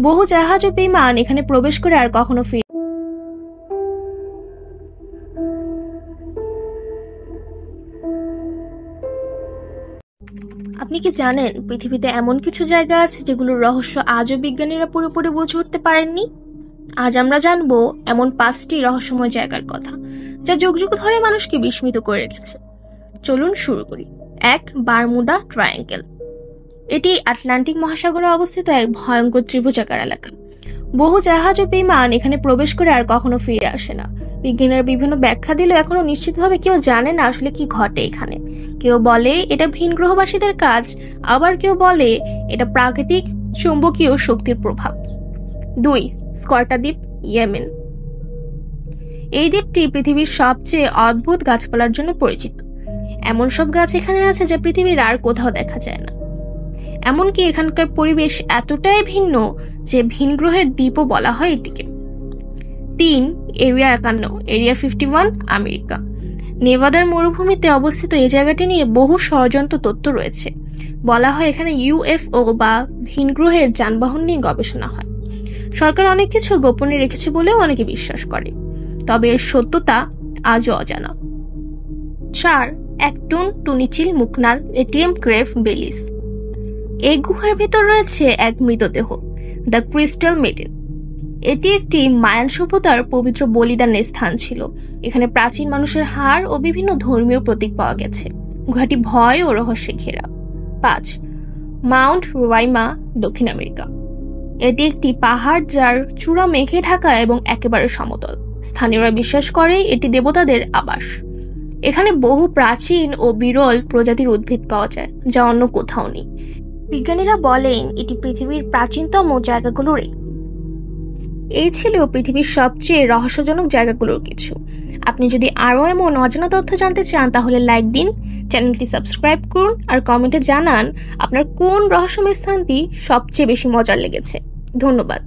বহু জাহাজ ও বিমান এখানে প্রবেশ করে আর কখনো ফিরে। আপনি কি জানেন পৃথিবীতে এমন কিছু জায়গা আছে যেগুলোর রহস্য আজও বিজ্ঞানীরা পুরোপুরি বুঝে উঠতে পারেননি? আজ আমরা জানবো এমন 5টি রহস্যময় জায়গার কথা, যা যুগ যুগ ধরে মানুষকে বিস্মিত করে রেখেছে। চলুন শুরু করি। 1. Bermuda triangle. এটি আটলান্টিক মহাসাগরে অবস্থিত এক ভয়ঙ্কর ত্রিভুজাকার এলাকা। বহু জাহাজ ও বিমান এখানে প্রবেশ করে আর কখনো ফিরে আসে না। বিজ্ঞানীরা বিভিন্ন ব্যাখ্যা দিলেও এখনো নিশ্চিতভাবে কেউ জানে না আসলে কি ঘটে এখানে। কেউ বলে এটা ভিন গ্রহবাসীদের কাজ, আবার কেউ বলে এটা প্রাকৃতিক চুম্বকীয় শক্তির প্রভাব। 2. স্কর্টা দ্বীপ, ইয়েমেন। এই দ্বীপটি পৃথিবীর সবচেয়ে অদ্ভুত গাছপালার জন্য পরিচিত। এমন সব গাছ এখানে আছে যা পৃথিবীর আর কোথাও দেখা যায় না। এমনকি এখানকার পরিবেশ এতটাই ভিন্ন যে ভিন গ্রহের দ্বীপও বলা হয় এটিকে। 3. Area 51, area 51, America. নেভাদার মরুভূমিতে অবস্থিত এই জায়গাটি নিয়ে বহু ষড়যন্ত্র তথ্য রয়েছে। বলা হয় এখানে ইউএফও বা ভিন গ্রহের যানবাহন নিয়ে গবেষণা হয়। সরকার অনেক কিছু গোপনে রেখেছে বলেও অনেকে বিশ্বাস করে, তবে এর সত্যতা আজও অজানা। 4. অ্যাকটুন টুনিচিল মুকনাল, এটিএম ক্রেভ, বেলিজ। এই গুহার ভেতর রয়েছে এক মৃতদেহ, দ্য ক্রিস্টাল মেডেন। এটি একটি মায়ান সভ্যতার পবিত্র বলিদানের স্থান ছিল। এখানে প্রাচীন মানুষের হাড় ও বিভিন্ন ধর্মীয় প্রতীক পাওয়া গেছে। গুহাটি ভয় ও রহস্যে ঘেরা। 5. মাউন্ট রোয়াইমা, দক্ষিণ আমেরিকা। এটি একটি পাহাড় যার চূড়া মেঘে ঢাকা এবং একেবারে সমতল। স্থানীয়রা বিশ্বাস করে এটি দেবতাদের আবাস। এখানে বহু প্রাচীন ও বিরল প্রজাতির উদ্ভিদ পাওয়া যায়, যা অন্য কোথাও নেই। বিজ্ঞানীরা বলেন এটি পৃথিবীর প্রাচীনতম জায়গাগুলোর একটি। এই ছিল পৃথিবীর সবচেয়ে রহস্যজনক জায়গাগুলোর কিছু। আপনি যদি আরও এমন অজানা তথ্য জানতে চান তাহলে লাইক দিন, চ্যানেলটি সাবস্ক্রাইব করুন আর কমেন্টে জানান আপনার কোন রহস্যময় স্থানটি সবচেয়ে বেশি মজার লেগেছে। ধন্যবাদ।